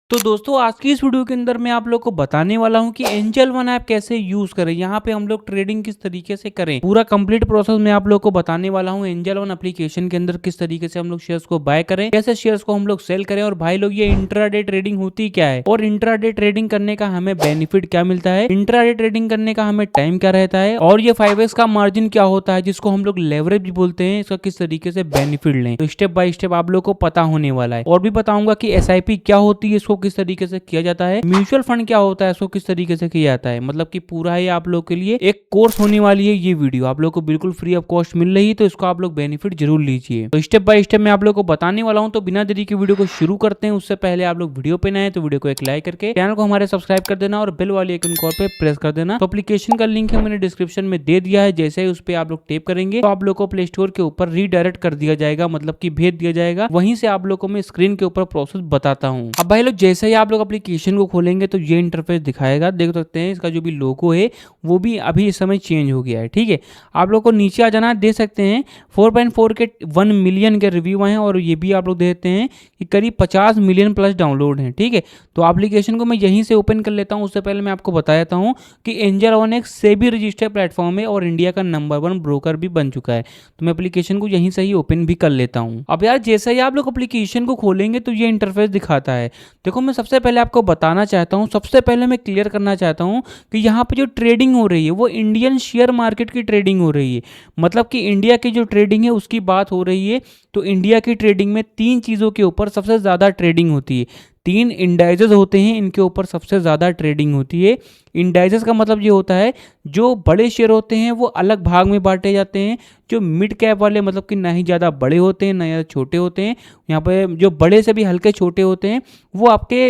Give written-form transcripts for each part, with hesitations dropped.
तो दोस्तों आज की इस वीडियो के अंदर मैं आप लोग को बताने वाला हूं कि एंजल वन ऐप कैसे यूज करें। यहाँ पे हम लोग ट्रेडिंग किस तरीके से करें, पूरा कंप्लीट प्रोसेस मैं आप लोग को बताने वाला हूं। एंजल वन एप्लीकेशन के अंदर किस तरीके से हम लोग शेयर्स को बाय करें, कैसे शेयर्स को हम लोग सेल करें, और भाई लोग ये इंट्राडे ट्रेडिंग होती क्या है और इंट्राडे ट्रेडिंग करने का हमें बेनिफिट क्या मिलता है, इंट्राडे ट्रेडिंग करने का हमें टाइम क्या रहता है, और ये 5x का मार्जिन क्या होता है जिसको हम लोग लेवरेज भी बोलते हैं, इसका किस तरीके से बेनिफिट लें। तो स्टेप बाय स्टेप आप लोग को पता होने वाला है। और भी बताऊंगा कि एसआईपी क्या होती है, इसको किस तरीके से किया जाता है, म्यूचुअल फंड क्या होता है, इसको किस तरीके से किया जाता है। मतलब कि पूरा ही आप लोग के लिए एक कोर्स होने वाली है। ये वीडियो आप लोग को बिल्कुल फ्री ऑफ कॉस्ट मिल रही है, तो इसको आप लोग बेनिफिट जरूर लीजिए। तो स्टेप बाय स्टेप मैं आप लोग को बताने वाला हूं। तो बिना देरी के वीडियो को शुरू करते हैं। उससे पहले आप लोग वीडियो पे नए हैं तो वीडियो को एक लाइक करके चैनल को हमारे सब्सक्राइब कर देना और बेल वाली आइकन को पे प्रेस कर देना। तो एप्लीकेशन का लिंक है मैंने डिस्क्रिप्शन में दे दिया है। जैसे ही उस पर आप लोग टेप करेंगे तो आप लोग को प्ले स्टोर के ऊपर रीडायरेक्ट कर दिया जाएगा, मतलब कि भेज दिया जाएगा। वहीं से आप लोग को मैं स्क्रीन के ऊपर प्रोसेस बताता हूँ। अब भाई लोग जैसे ही आप लोग एप्लीकेशन को खोलेंगे तो ये इंटरफेस दिखाएगा। देख सकते हैं इसका जो भी लोगो है वो भी अभी इस समय चेंज हो गया है। ठीक है, आप लोग को नीचे आ जाना है। देख सकते हैं 4.4 के 1 मिलियन के रिव्यू हैं, और ये भी आप लोग देखते हैं कि करीब 50 मिलियन प्लस डाउनलोड हैं। ठीक है, तो एप्लीकेशन को मैं यहीं से ओपन कर लेता हूं। उससे पहले मैं आपको बता देता हूं कि एंजल वन एक सेबी रजिस्टर्ड प्लेटफॉर्म है और इंडिया का नंबर 1 ब्रोकर भी बन चुका है। तो मैं एप्लीकेशन को यहीं से ही ओपन भी कर लेता हूं। अब यार जैसे ही आप लोग एप्लीकेशन को खोलेंगे तो ये इंटरफेस दिखाता है। देखो मैं सबसे पहले आपको बताना चाहता हूं, सबसे पहले मैं क्लियर करना चाहता हूं कि यहाँ पे जो ट्रेडिंग हो रही है वो इंडियन शेयर मार्केट की ट्रेडिंग हो रही है। मतलब कि इंडिया की जो ट्रेडिंग है उसकी बात हो रही है। तो इंडिया की ट्रेडिंग में 3 चीज़ों के ऊपर सबसे ज़्यादा ट्रेडिंग होती है। 3 इंडाइजेस होते हैं, इनके ऊपर सबसे ज़्यादा ट्रेडिंग होती है। इंडाइजेस का मतलब ये होता है जो बड़े शेयर होते हैं वो अलग भाग में बांटे जाते हैं। जो मिड कैप वाले मतलब कि ना ही ज़्यादा बड़े होते हैं ना ज़्यादा छोटे होते हैं, यहाँ पे जो बड़े से भी हल्के छोटे होते हैं वो आपके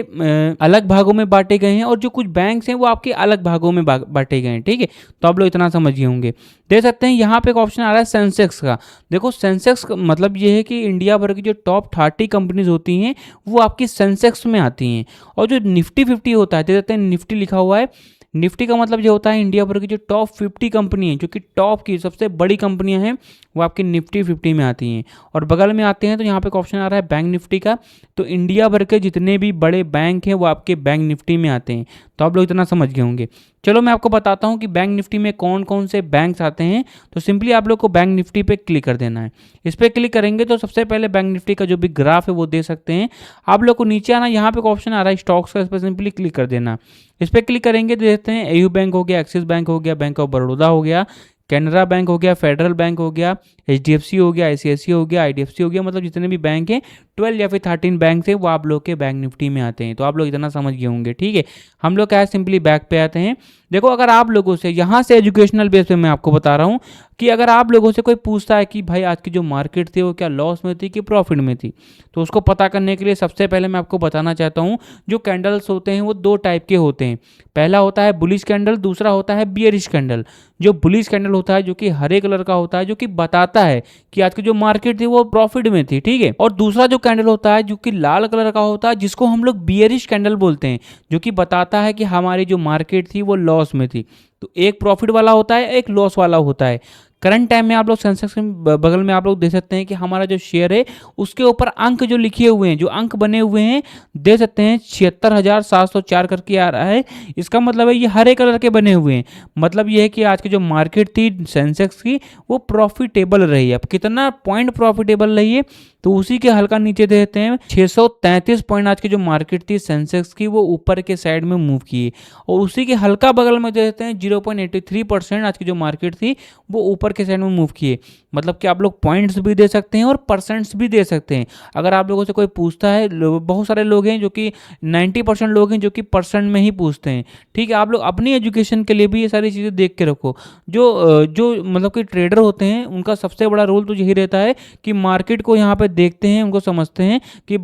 अलग भागों में बांटे गए हैं, और जो कुछ बैंक्स हैं वो आपके अलग भागों में बांटे गए हैं। ठीक है, तो आप लोग इतना समझिए होंगे। देख सकते हैं यहाँ पे एक ऑप्शन आ रहा है सेंसेक्स का। देखो सेंसेक्स का मतलब ये है कि इंडिया भर की जो टॉप 30 कंपनीज होती हैं वो आपकी सेंसेक्स में आती हैं। और जो निफ्टी 50 होता है, देख सकते हैं निफ्टी लिखा हुआ है। निफ्टी का मतलब ये होता है इंडिया भर की जो टॉप 50 कंपनी है, जो कि टॉप की सबसे बड़ी कंपनियां हैं वो आपकी निफ्टी 50 में आती हैं। और बगल में आते हैं तो यहाँ पे एक ऑप्शन आ रहा है बैंक निफ्टी का। तो इंडिया भर के जितने भी बड़े बैंक हैं वो आपके बैंक निफ्टी में आते हैं। तो आप लोग इतना समझ गए होंगे। चलो मैं आपको बताता हूँ कि बैंक निफ्टी में कौन कौन से बैंक्स आते हैं। तो सिंपली आप लोग को बैंक निफ्टी पे क्लिक कर देना है। इस पर क्लिक करेंगे तो सबसे पहले बैंक निफ्टी का जो भी ग्राफ है वो दे सकते हैं। आप लोग को नीचे आना, यहाँ पे एक ऑप्शन आ रहा है स्टॉक्स का, इस पर सिंपली क्लिक कर देना। इस पर क्लिक करेंगे तो देखते हैं एयू बैंक हो गया, एक्सिस बैंक हो गया, बैंक ऑफ बड़ौदा हो गया, कैनरा बैंक हो गया, फेडरल बैंक हो गया, एचडीएफसी हो गया, आईसीआईसी हो गया, आईडीएफसी हो गया। मतलब जितने भी बैंक हैं 12 या फिर 13 बैंक है वो आप लोग के बैंक निफ्टी में आते हैं। तो आप लोग इतना समझ गए होंगे। ठीक है, हम लोग क्या है सिंपली बैक पे आते हैं। देखो अगर आप लोगों से यहाँ से एजुकेशनल बेस पे मैं आपको बता रहा हूँ कि अगर आप लोगों से कोई पूछता है कि भाई आज की जो मार्केट थी वो क्या लॉस में थी कि प्रॉफिट में थी, तो उसको पता करने के लिए सबसे पहले मैं आपको बताना चाहता हूँ जो कैंडल्स होते हैं वो 2 टाइप के होते हैं। पहला होता है बुलिश कैंडल, दूसरा होता है बियरिश कैंडल। जो बुलिश कैंडल होता है जो कि हरे कलर का होता है, जो कि बताता है कि आज की जो मार्केट थी वो प्रॉफिट में थी। ठीक है, और दूसरा जो कैंडल होता है जो कि लाल कलर का होता है जिसको हम लोग बियरिश कैंडल बोलते हैं, जो कि बताता है कि हमारी जो मार्केट थी वो लॉस में थी। तो एक प्रॉफिट वाला होता है, एक लॉस वाला होता है। करंट टाइम में आप लोग सेंसेक्स के बगल में आप लोग देख सकते हैं कि हमारा जो शेयर है उसके ऊपर अंक जो लिखे हुए हैं, जो अंक बने हुए हैं देख सकते हैं 76,704 करके आ रहा है। इसका मतलब है ये हरे कलर के बने हुए हैं। मतलब ये है कि आज की जो मार्केट थी सेंसेक्स की वो प्रॉफिटेबल रही है। अब कितना पॉइंट प्रॉफिटेबल रही है तो उसी के हल्का नीचे देते हैं 633 पॉइंट आज की जो मार्केट थी सेंसेक्स की वो ऊपर के साइड में मूव की है। और उसी के हल्का बगल में देते हैं 0.83% आज की जो मार्केट थी वो ऊपर के साइड में मूव किए। मतलब कि आप लोग पॉइंट्स भी दे सकते हैं और परसेंट्स भी दे सकते हैं। अगर आप लोगों से कोई पूछता है, बहुत सारे लोग हैं जो कि 90% लोग हैं जो कि परसेंट में ही पूछते हैं। ठीक है, आप लोग अपनी एजुकेशन के लिए भी ये सारी चीज़ें देख के रखो। जो मतलब कि ट्रेडर होते हैं उनका सबसे बड़ा रोल तो यही रहता है कि मार्केट को यहाँ पे देखते हैं, उनको समझते हैं कि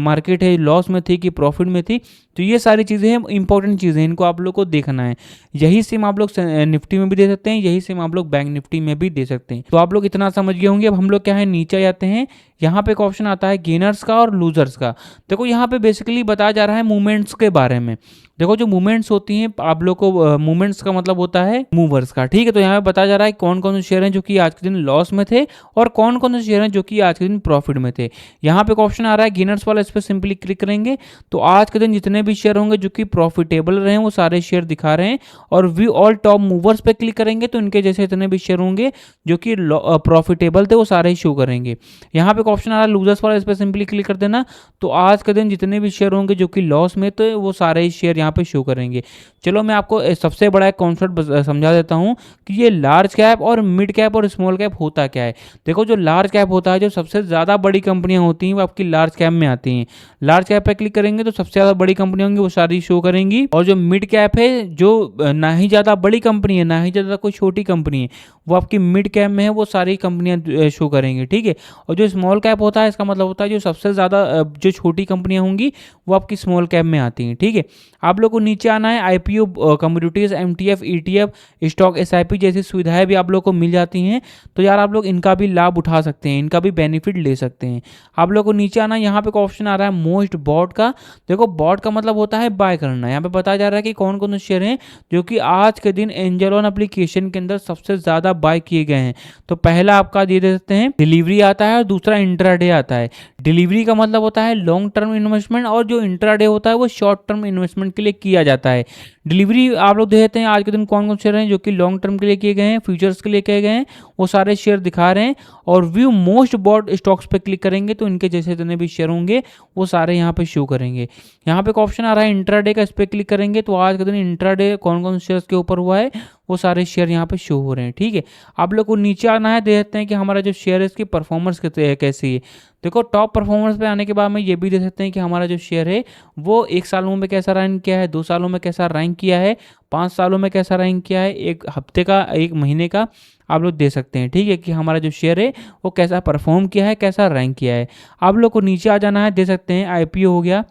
मार्केट है लॉस में थी कि प्रॉफिट में थी। तो ये सारी चीज़ें हैं, इंपॉर्टेंट चीज़ें, इनको आप लोग को देखना है। यही सेम आप लोग निफ्टी में भी दे सकते हैं, यही सेम आप लोग बैंक निफ्टी में भी दे सकते हैं। तो आप लोग इतना समझ गए होंगे। अब हम लोग क्या है नीचे जाते हैं, यहाँ पे एक ऑप्शन आता है गेनर्स का और लूजर्स का। देखो यहाँ पे बेसिकली बताया जा रहा है मूवमेंट्स के बारे में। देखो जो मूवमेंट्स होती हैं आप लोग को, मूवमेंट्स का मतलब होता है मूवर्स का, ठीक है। तो यहाँ पे बताया जा रहा है कौन कौन से शेयर हैं जो कि आज के दिन लॉस में थे और कौन कौन से शेयर हैं जो कि आज के दिन प्रॉफिट में थे। यहाँ पे एक ऑप्शन आ रहा है गेनर्स वाला, इस पर सिंपली क्लिक करेंगे तो आज के दिन जितने भी शेयर होंगे जो कि प्रॉफिटेबल रहे वो सारे शेयर दिखा रहे हैं। और व्यू ऑल टॉप मूवर्स पे क्लिक करेंगे तो इनके जैसे इतने भी शेयर होंगे जो कि प्रॉफिटेबल थे वो सारे शो करेंगे। यहाँ पे एक ऑप्शन आ रहा है लूजर्स वाला, इस पर सिंपली क्लिक कर देना तो आज के दिन जितने भी शेयर होंगे जो कि लॉस में तो वो सारे शेयर यहाँ पे शो करेंगे। चलो मैं आपको सबसे बड़ा एक कॉन्सेप्ट समझा देता हूँ कि ये लार्ज कैप और मिड कैप और स्मॉल कैप होता क्या है। देखो जो लार्ज कैप होता है, जो सबसे ज़्यादा बड़ी कंपनियां होती हैं वो आपकी लार्ज कैप में आती हैं। लार्ज कैप पे क्लिक करेंगे तो सबसे ज़्यादा बड़ी कंपनियां होंगी वो सारी शो करेंगी। और जो मिड कैप है, जो ना ही ज़्यादा बड़ी कंपनी है ना ही ज़्यादा कोई छोटी कंपनी है, वो आपकी मिड कैप में है, वो सारी कंपनियां शो करेंगे, ठीक है। और जो स्मॉल कैप होता है इसका मतलब होता है जो सबसे ज़्यादा जो छोटी कंपनियां होंगी वो आपकी स्मॉल कैप में आती हैं, ठीक है। आप लोग को नीचे आना है, IPO, commodities, MTF, ETF, stock SIP जैसी सुविधाएं भी आप लोग को मिल जाती हैं। तो यार आप लोग इनका भी लाभ उठा सकते हैं, इनका भी बेनिफिट ले सकते हैं। आप लोग को नीचे आना, यहाँ पे ऑप्शन आ रहा है मोस्ट बॉट का। देखो बॉट का मतलब होता है बाय करना। यहाँ पे बताया जा रहा है कि कौन कौन से शेयर हैं जो कि आज के दिन एंजल वन एप्लीकेशन के अंदर सबसे ज़्यादा बाय किए गए हैं। तो पहला आपका दे देते हैं डिलीवरी आता है और दूसरा इंट्राडे आता है। डिलीवरी का मतलब होता है लॉन्ग टर्म इन्वेस्टमेंट और जो इंट्राडे होता है वो शॉर्ट टर्म इन्वेस्टमेंट के लिए किया जाता है। डिलीवरी आप लोग देते हैं आज के दिन कौन कौन शेयर हैं जो कि लॉन्ग टर्म के लिए किए गए हैं, फ्यूचर्स के लिए किए गए हैं, वो सारे शेयर दिखा रहे हैं। और व्यू मोस्ट बॉट स्टॉक्स पे क्लिक करेंगे तो इनके जैसे जितने भी शेयर होंगे वो सारे यहाँ पे शो करेंगे। यहाँ पे एक ऑप्शन आ रहा है इंट्राडे का, इस पर क्लिक करेंगे तो आज के दिन इंट्राडे कौन कौन से शेयर्स के ऊपर हुआ है वो सारे शेयर यहाँ पे शो हो रहे हैं, ठीक है। आप लोग को नीचे आना है, देखते हैं कि हमारा जो शेयर है इसकी परफॉर्मेंस कैसी है। देखो टॉप परफॉर्मेंस पे आने के बाद में ये भी देख सकते हैं कि हमारा जो शेयर है वो 1 सालों में कैसा रैंक किया है, 2 सालों में कैसा रैंक किया है, 5 सालों में कैसा रैंक किया है, 1 हफ्ते का, 1 महीने का आप लोग दे सकते हैं, ठीक है, कि हमारा जो शेयर है वो कैसा परफॉर्म किया है, कैसा रैंक किया है। आप लोग को नीचे आ जाना है, दे सकते हैं आईपीओ हो गया,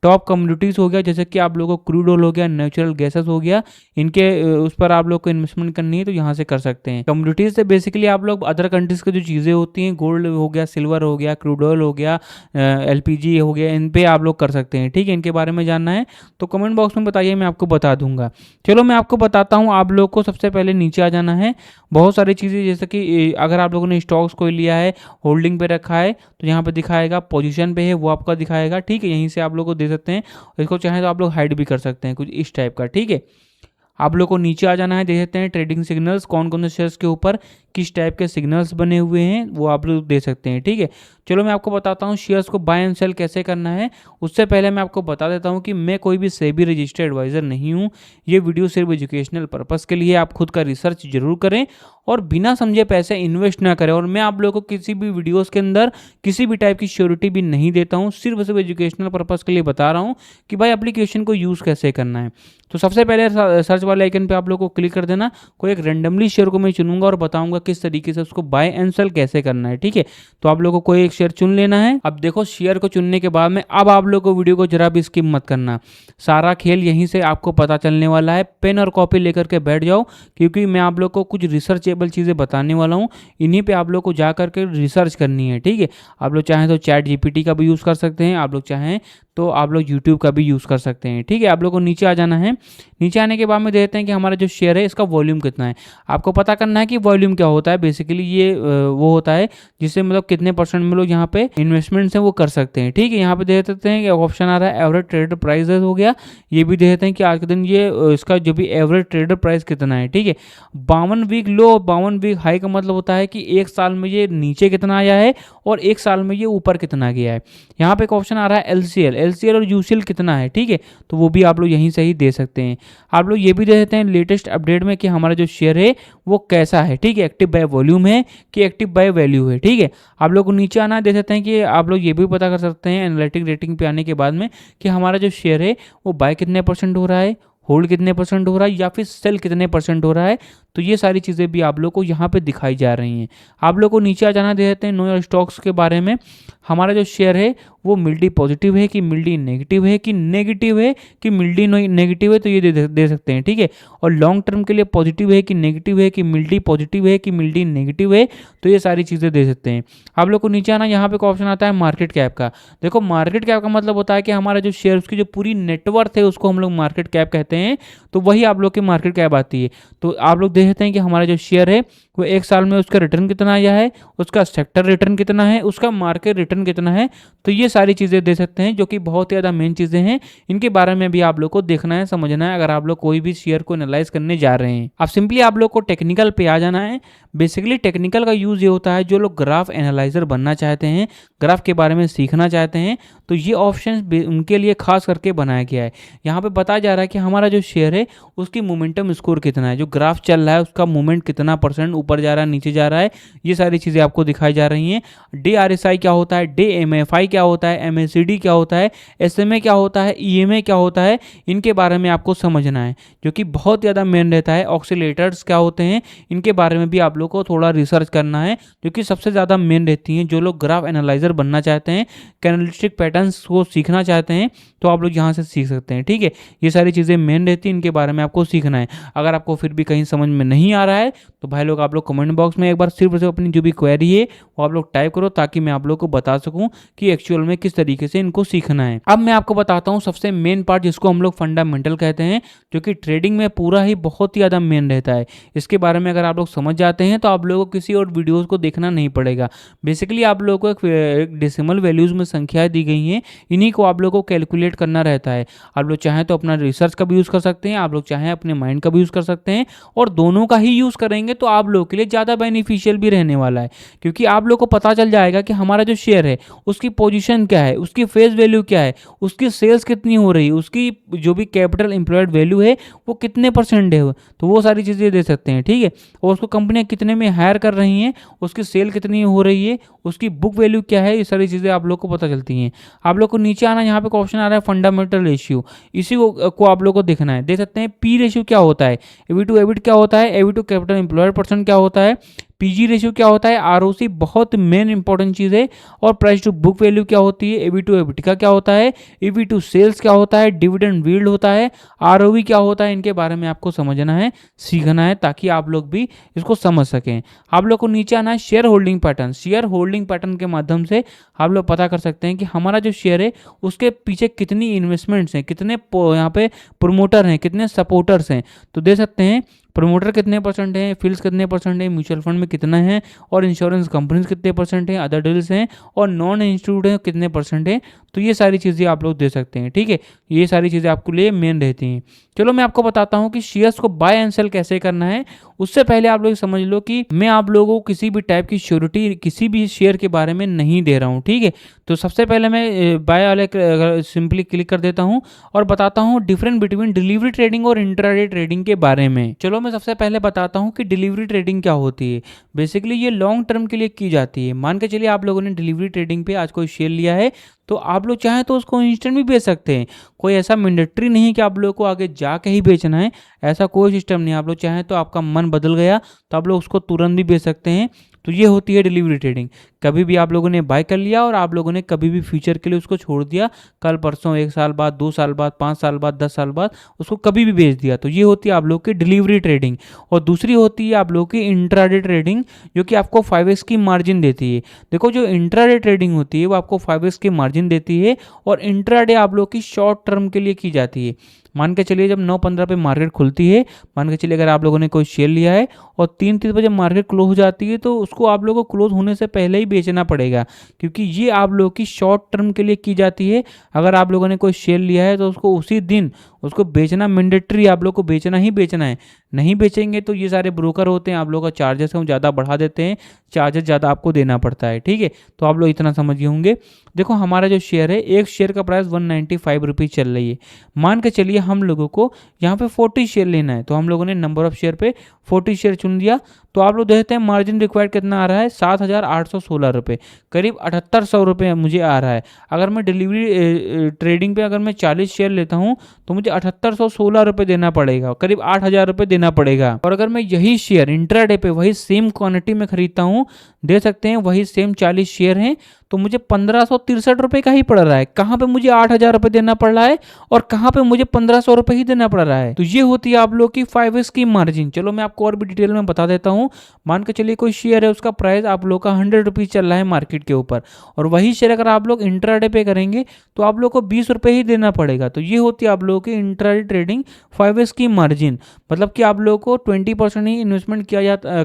टॉप कम्युनिटीज़ हो गया, जैसे कि आप लोगों को क्रूड ऑयल हो गया, नेचुरल गैसेस हो गया, इनके उस पर आप लोग को इन्वेस्टमेंट करनी है तो यहाँ से कर सकते हैं। कम्युनिटीज़ से बेसिकली आप लोग अदर कंट्रीज़ की जो चीज़ें होती हैं, गोल्ड हो गया, सिल्वर हो गया, क्रूड ऑयल हो गया, एलपीजी हो गया, इन पे आप लोग कर सकते हैं, ठीक है। इनके बारे में जानना है तो कमेंट बॉक्स में बताइए, मैं आपको बता दूंगा। चलो मैं आपको बताता हूँ। आप लोग को सबसे पहले नीचे आ जाना है, बहुत सारी चीज़ें जैसे कि अगर आप लोगों ने स्टॉक्स को लिया है, होल्डिंग पे रखा है तो यहाँ पे दिखाएगा, पोजीशन पे है वो आपका दिखाएगा, ठीक है। यहीं से आप लोग को दे सकते हैं, इसको चाहे तो आप लोग हाइड भी कर सकते हैं, कुछ इस टाइप का, ठीक है। आप लोग को नीचे आ जाना है, देख सकते हैं ट्रेडिंग सिग्नल्स, कौन कौन से शेयर्स के ऊपर किस टाइप के सिग्नल्स बने हुए हैं वो आप लोग दे सकते हैं, ठीक है। चलो मैं आपको बताता हूँ शेयर्स को बाय एंड सेल कैसे करना है। उससे पहले मैं आपको बता देता हूँ कि मैं कोई भी सेबी रजिस्टर्ड एडवाइज़र नहीं हूँ। ये वीडियो सिर्फ एजुकेशनल पर्पज़ के लिए, आप खुद का रिसर्च जरूर करें और बिना समझे पैसे इन्वेस्ट ना करें। और मैं आप लोगों को किसी भी वीडियोज़ के अंदर किसी भी टाइप की श्योरिटी भी नहीं देता हूँ, सिर्फ एजुकेशनल पर्पज़ के लिए बता रहा हूँ कि भाई एप्लीकेशन को यूज़ कैसे करना है। तो सबसे पहले सर्च वाले आइकन पे आप लोग को क्लिक कर देना। कोई एक रेंडमली शेयर को मैं चुनूंगा और बताऊंगा किस तरीके से उसको बाय एंड सेल कैसे करना है, ठीक है। तो आप लोगों को कोई एक शेयर चुन लेना है। अब देखो शेयर को चुनने के बाद में अब आप लोग को वीडियो को जरा भी स्किप मत करना, सारा खेल यहीं से आपको पता चलने वाला है। पेन और कॉपी लेकर के बैठ जाओ, क्योंकि मैं आप लोग को कुछ रिसर्चेबल चीज़ें बताने वाला हूँ, इन्हीं पे आप लोग को जा करके रिसर्च करनी है, ठीक है। आप लोग चाहें तो चैट जीपीटी का भी यूज़ कर सकते हैं, आप लोग चाहें तो आप लोग यूट्यूब का भी यूज़ कर सकते हैं, ठीक है। आप लोग को नीचे आ जाना है। नीचे आने के बाद में देखते हैं कि हमारा जो शेयर है इसका वॉल्यूम कितना है। आपको पता करना है कि वॉल्यूम क्या होता है। बेसिकली ये वो होता है जिससे मतलब कितने परसेंट में लोग यहाँ पे इन्वेस्टमेंट्स हैं वो कर सकते हैं, ठीक है। यहाँ पे देख सकते हैं कि ऑप्शन आ रहा है एवरेज ट्रेडर प्राइस हो गया, ये भी देखते हैं कि आज के दिन ये इसका जो भी एवरेज ट्रेडर प्राइस कितना है, ठीक है। 52 वीक लो, 52 वीक हाई का मतलब होता है कि 1 साल में ये नीचे कितना आया है और 1 साल में ये ऊपर कितना गया है। यहाँ पे एक ऑप्शन आ रहा है एलसीएल और यूसीएल कितना है, ठीक है। तो वो भी आप लोग यहीं से ही दे सकते हैं। आप लोग ये भी दे सकते हैं लेटेस्ट अपडेट में कि हमारा जो शेयर है वो कैसा है, ठीक है। एक्टिव बाय वॉल्यूम है कि एक्टिव बाय वैल्यू है, ठीक है। आप लोग को नीचे आना दे सकते हैं कि आप लोग ये भी पता कर सकते हैं एनालिटिक रेटिंग पे आने के बाद में कि हमारा जो शेयर है वो बाय कितने % हो रहा है, होल्ड कितने % हो रहा है या फिर सेल कितने % हो रहा है। तो ये सारी चीज़ें भी आप लोग को यहाँ पे दिखाई जा रही हैं। आप लोग को नीचे आ जाना दे देते हैं नो योर स्टॉक्स के बारे में। हमारा जो शेयर है वो मिल्डी पॉजिटिव है कि मिल्डी नेगेटिव है कि नेगेटिव है कि मिल्डी नेगेटिव है, तो ये दे सकते हैं, ठीक है। और लॉन्ग टर्म के लिए पॉजिटिव है कि नेगेटिव है कि मिल्डी पॉजिटिव है कि मिल्डी नेगेटिव है, तो ये सारी चीज़ें दे सकते हैं। आप लोग को नीचे आना, यहाँ पे एक ऑप्शन आता है मार्केट कैप का। देखो मार्केट कैप का मतलब होता है कि हमारा जो शेयर, उसकी जो पूरी नेटवर्थ है उसको हम लोग मार्केट कैप कहते हैं, तो वही आप लोग की मार्केट कैप आती है। तो आप लोग देख सकते हैं कि हमारा जो शेयर है वो एक साल में उसका रिटर्न कितना आया है, उसका सेक्टर रिटर्न कितना है, उसका मार्केट रिटर्न कितना है, तो ये सारी चीज़ें दे सकते हैं, जो कि बहुत ज़्यादा मेन चीज़ें हैं। इनके बारे में भी आप लोग को देखना है, समझना है, अगर आप लोग कोई भी शेयर को एनालाइज करने जा रहे हैं। अब सिंपली आप लोग को टेक्निकल पे आ जाना है। बेसिकली टेक्निकल का यूज़ ये होता है, जो लोग ग्राफ एनालाइजर बनना चाहते हैं, ग्राफ के बारे में सीखना चाहते हैं, तो ये ऑप्शन उनके लिए खास करके बनाया गया है। यहाँ पे बताया जा रहा है कि हमारा जो शेयर है उसकी मोमेंटम स्कोर कितना है, जो ग्राफ चल रहा है उसका मूवमेंट कितना परसेंट ऊपर जा रहा है, नीचे जा रहा है, ये सारी चीज़ें आपको दिखाई जा रही हैं। DRSI क्या होता है, DMFI क्या होता है, MACD क्या होता है, SMA क्या होता है, EMA क्या होता है, इनके बारे में आपको समझना है, जो कि बहुत ज़्यादा मेन रहता है। ऑक्सीलेटर्स क्या होते हैं, इनके बारे में भी आप लोग को थोड़ा रिसर्च करना है, जो कि सबसे ज़्यादा मेन रहती हैं। जो लोग ग्राफ एनालाइजर बनना चाहते हैं, कैंडलस्टिक पैटर्न्स को सीखना चाहते हैं, तो आप लोग यहाँ से सीख सकते हैं, ठीक है। ये सारी चीज़ें मेन रहती हैं, इनके बारे में आपको सीखना है। अगर आपको फिर भी कहीं समझ में नहीं आ रहा है, तो भाई लोग आप लोग कमेंट बॉक्स में एक बार सिर्फ अपनी जो भी क्वेरी है वो आप लोग टाइप करो, ताकि मैं आप लोग को बता सकूं कि एक्चुअल में किस तरीके से इनको सीखना है। अब मैं आपको बताता हूं सबसे मेन पार्ट, जिसको हम लोग फंडामेंटल कहते हैं, जो कि ट्रेडिंग में पूरा ही बहुत ही ज़्यादा मेन रहता है। इसके बारे में अगर आप लोग समझ जाते हैं, तो आप लोगों को किसी और वीडियोज़ को देखना नहीं पड़ेगा। बेसिकली आप लोगों को एक डेसिमल वैल्यूज़ में संख्याएं दी गई हैं, इन्हीं को आप लोगों को कैलकुलेट करना रहता है। आप लोग चाहें तो अपना रिसर्च का भी यूज़ कर सकते हैं, आप लोग चाहें अपने माइंड का भी यूज़ कर सकते हैं, और दोनों का ही यूज़ करेंगे तो आप लोगों के लिए ज़्यादा बेनिफिशियल भी रहने वाला है। क्योंकि आप लोग को पता चल जाएगा कि हमारा जो शेयर है उसकी पोजीशन क्या है, उसकी फेस वैल्यू क्या है, उसकी सेल्स कितनी हो रही है, उसकी जो भी कैपिटल एम्प्लॉयड वैल्यू है वो कितने % है, तो वो सारी चीज़ें दे सकते हैं, ठीक है। और उसको कंपनियां कितने में हायर कर रही हैं, उसकी सेल कितनी हो रही है, उसकी बुक वैल्यू क्या है, ये सारी चीज़ें आप लोग को पता चलती हैं। आप लोग को नीचे आना, यहाँ पे क्वेश्चन आ रहा है फंडामेंटल रेशियो, इसी को आप लोग को देखना है। देख सकते हैं पी रेशियो क्या होता है, EV टू एबिट क्या होता है, EV टू कैपिटल एम्प्लॉयड % क्या होता है, PG रेशियो क्या होता है, ROC बहुत मेन इंपॉर्टेंट चीज़ है, और प्राइस टू बुक वैल्यू क्या होती है, EV टू एबिट क्या होता है, EV टू सेल्स क्या होता है, डिविडेंड यील्ड होता है, ROE क्या होता है, इनके बारे में आपको समझना है, सीखना है, ताकि आप लोग भी इसको समझ सकें। आप लोग को नीचे आना है share holding pattern. Share holding pattern के माध्यम से आप लोग पता कर सकते हैं कि हमारा जो शेयर है उसके पीछे कितनी इन्वेस्टमेंट्स हैं, कितने यहाँ पे प्रोमोटर हैं, कितने सपोर्टर्स हैं, तो दे सकते हैं प्रोमोटर कितने % हैं, फील्ड्स कितने % हैं, म्यूचुअल फंड में कितना है, और इंश्योरेंस कंपनीज कितने % हैं, अदर डील्स हैं, और नॉन इंस्टीट्यूट हैं कितने % हैं, तो ये सारी चीज़ें आप लोग दे सकते हैं, ठीक है। ये सारी चीज़ें आपके लिए मेन रहती हैं। चलो मैं आपको बताता हूँ कि शेयर्स को बाय एंड सेल कैसे करना है। उससे पहले आप लोग समझ लो कि मैं आप लोगों को किसी भी टाइप की श्योरिटी किसी भी शेयर के बारे में नहीं दे रहा हूँ, ठीक है। तो सबसे पहले मैं बाय वाले सिंपली क्लिक कर देता हूँ और बताता हूँ डिफरेंस बिटवीन डिलीवरी ट्रेडिंग और इंट्राडे ट्रेडिंग के बारे में। चलो मैं सबसे पहले बताता हूँ कि डिलीवरी ट्रेडिंग क्या होती है। बेसिकली ये लॉन्ग टर्म के लिए की जाती है। मान के चलिए आप लोगों ने डिलीवरी ट्रेडिंग पे आज कोई शेयर लिया है, तो आप लोग चाहें तो उसको इंस्टेंट भी बेच सकते हैं। कोई ऐसा मैंडेटरी नहीं कि आप लोगों को आगे जाके ही बेचना है, ऐसा कोई सिस्टम नहीं। आप लोग चाहें तो आपका मन बदल गया तो आप लोग उसको तुरंत भी बेच सकते हैं। तो ये होती है डिलीवरी ट्रेडिंग। कभी भी आप लोगों ने बाय कर लिया और आप लोगों ने कभी भी फ्यूचर के लिए उसको छोड़ दिया, कल परसों, 1 साल बाद, 2 साल बाद, 5 साल बाद, 10 साल बाद उसको कभी भी बेच दिया, तो ये होती है आप लोग की डिलीवरी ट्रेडिंग। और दूसरी होती है आप लोग की इंट्राडे ट्रेडिंग, जो कि आपको 5x की मार्जिन देती है। देखो जो इंट्राडे ट्रेडिंग होती है वो आपको 5x की मार्जिन देती है, और इंट्राडे आप लोग की शॉर्ट टर्म के लिए की जाती है। मान के चलिए जब 9:15 पे मार्केट खुलती है, मान के चलिए अगर आप लोगों ने कोई शेयर लिया है और 3-3 बजे मार्केट क्लोज हो जाती है, तो उसको आप लोगों को क्लोज होने से पहले ही बेचना पड़ेगा, क्योंकि ये आप लोगों की शॉर्ट टर्म के लिए की जाती है। अगर आप लोगों ने कोई शेयर लिया है तो उसको उसी दिन उसको बेचना मैंडेटरी, आप लोग को बेचना ही बेचना है। नहीं बेचेंगे तो ये सारे ब्रोकर होते हैं, आप लोगों का चार्जेस हम ज़्यादा बढ़ा देते हैं, चार्जेस ज़्यादा आपको देना पड़ता है, ठीक है। तो आप लोग इतना समझिए होंगे। देखो हमारा जो शेयर है, एक शेयर का प्राइस 195 रुपीज़ चल रही है। मान के चलिए हम लोगों को यहाँ पे 40 शेयर लेना है, तो हम लोगों ने नंबर ऑफ शेयर पे 40 शेयर चुन दिया। तो आप लोग देखते हैं मार्जिन रिक्वायर्ड कितना आ रहा है, 7,816 रुपये, करीब 7800 रुपये मुझे आ रहा है। अगर मैं डिलीवरी ट्रेडिंग पे अगर मैं 40 शेयर लेता हूँ तो मुझे 7816 रुपये देना पड़ेगा, करीब 8,000 रुपये देना पड़ेगा। और अगर मैं यही शेयर इंट्राडे पे वही सेम क्वांटिटी में खरीदता हूँ, दे सकते हैं वही सेम 40 शेयर हैं, तो मुझे 1563 रुपये का ही पड़ रहा है। कहाँ पे मुझे 8000 रुपये देना पड़ रहा है और कहाँ पे मुझे 1500 रुपये ही देना पड़ रहा है। तो ये होती है आप लोग की 5x की मार्जिन। चलो मैं आपको और भी डिटेल में बता देता हूँ। मान के चलिए कोई शेयर है, उसका प्राइस आप लोग का 100 रुपीज़ चल रहा है मार्केट के ऊपर, और वही शेयर अगर आप लोग इंट्राडे पे करेंगे तो आप लोग को 20 रुपये ही देना पड़ेगा। तो ये होती है आप लोगों की इंट्राडे ट्रेडिंग 5x की मार्जिन। मतलब कि आप लोगों को 20% ही इन्वेस्टमेंट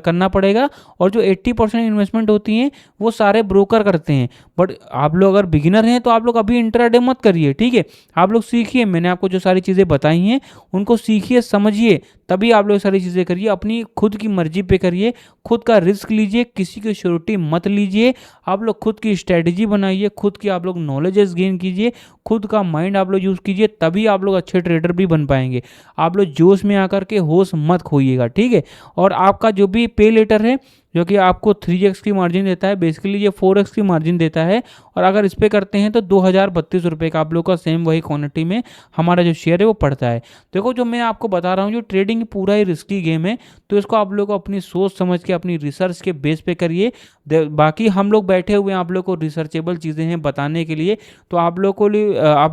करना पड़ेगा, और जो 80% इन्वेस्टमेंट होती हैं वो सारे ब्रोकर करते हैं। बट आप लोग अगर बिगिनर हैं तो आप लोग अभी इंट्राडे मत करिए, ठीक है। आप लोग सीखिए, मैंने आपको जो सारी चीज़ें बताई हैं उनको सीखिए, समझिए, तभी आप लोग सारी चीज़ें करिए। अपनी खुद की मर्जी पे करिए, खुद का रिस्क लीजिए, किसी की श्योरिटी मत लीजिए। आप लोग खुद की स्ट्रेटजी बनाइए, खुद की आप लोग नॉलेजेस गेन कीजिए, खुद का माइंड आप लोग यूज़ कीजिए, तभी आप लोग अच्छे ट्रेडर भी बन पाएंगे। आप लोग जोश में आकर के होश मत खोइएगा, ठीक है। और आपका जो भी पे लेटर है जो कि आपको 3x की मार्जिन देता है, बेसिकली ये 4x की मार्जिन देता है, और अगर इस पे करते हैं तो 2032 रुपये का आप लोग का सेम वही क्वांटिटी में हमारा जो शेयर है वो पड़ता है। देखो जो मैं आपको बता रहा हूँ, जो ट्रेडिंग पूरा ही रिस्की गेम है, तो इसको आप लोग को अपनी सोच समझ के अपनी रिसर्च के बेस पे करिए। बाकी हम लोग बैठे हुए हैं आप लोग को रिसर्चेबल चीज़ें हैं बताने के लिए, तो आप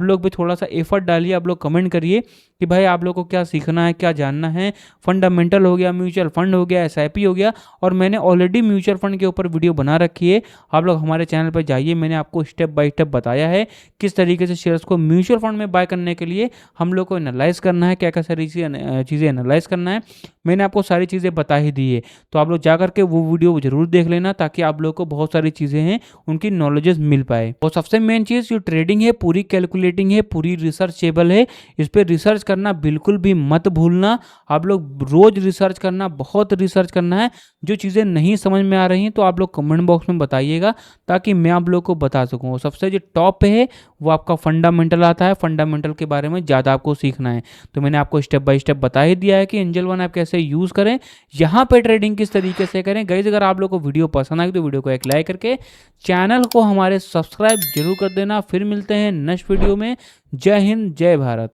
लोग भी थोड़ा सा एफर्ट डालिए। आप लोग कमेंट करिए कि भाई आप लोग को क्या सीखना है, क्या जानना है। फंडामेंटल हो गया, म्यूचुअल फंड हो गया, SIP हो गया, और मैंने ऑलरेडी म्यूचुअल फंड के ऊपर वीडियो बना रखी है। आप लोग हमारे चैनल पर जाइए, मैंने आपको स्टेप बाय स्टेप बताया है किस तरीके से शेयर्स को म्यूचुअल फंड में बाय करने के लिए हम लोग को एनालाइज करना है, क्या क्या सारी चीज़ें एनालाइज करना है, मैंने आपको सारी चीज़ें बता ही दी है। तो आप लोग जा करके वो वीडियो जरूर देख लेना, ताकि आप लोग को बहुत सारी चीज़ें हैं उनकी नॉलेजेस मिल पाए। और सबसे मेन चीज़, जो ट्रेडिंग है पूरी कैलकुलेटिंग है, पूरी रिसर्चेबल है। इस पर रिसर्च करना बिल्कुल भी मत भूलना। आप लोग रोज रिसर्च करना, बहुत रिसर्च करना है। जो चीज़ें नहीं समझ में आ रही हैं तो आप लोग कमेंट बॉक्स में बताइएगा, ताकि मैं आप लोग को बता सकूँ। सबसे जो टॉप पे है वो आपका फंडामेंटल आता है, फंडामेंटल के बारे में ज़्यादा आपको सीखना है। तो मैंने आपको स्टेप बाय स्टेप बता ही दिया है कि एंजल वन ऐप कैसे यूज़ करें, यहाँ पे ट्रेडिंग किस तरीके से करें। गाइस अगर आप लोग को वीडियो पसंद आई तो वीडियो को एक लाइक करके चैनल को हमारे सब्सक्राइब जरूर कर देना। फिर मिलते हैं नेक्स्ट वीडियो में। जय हिंद, जय भारत।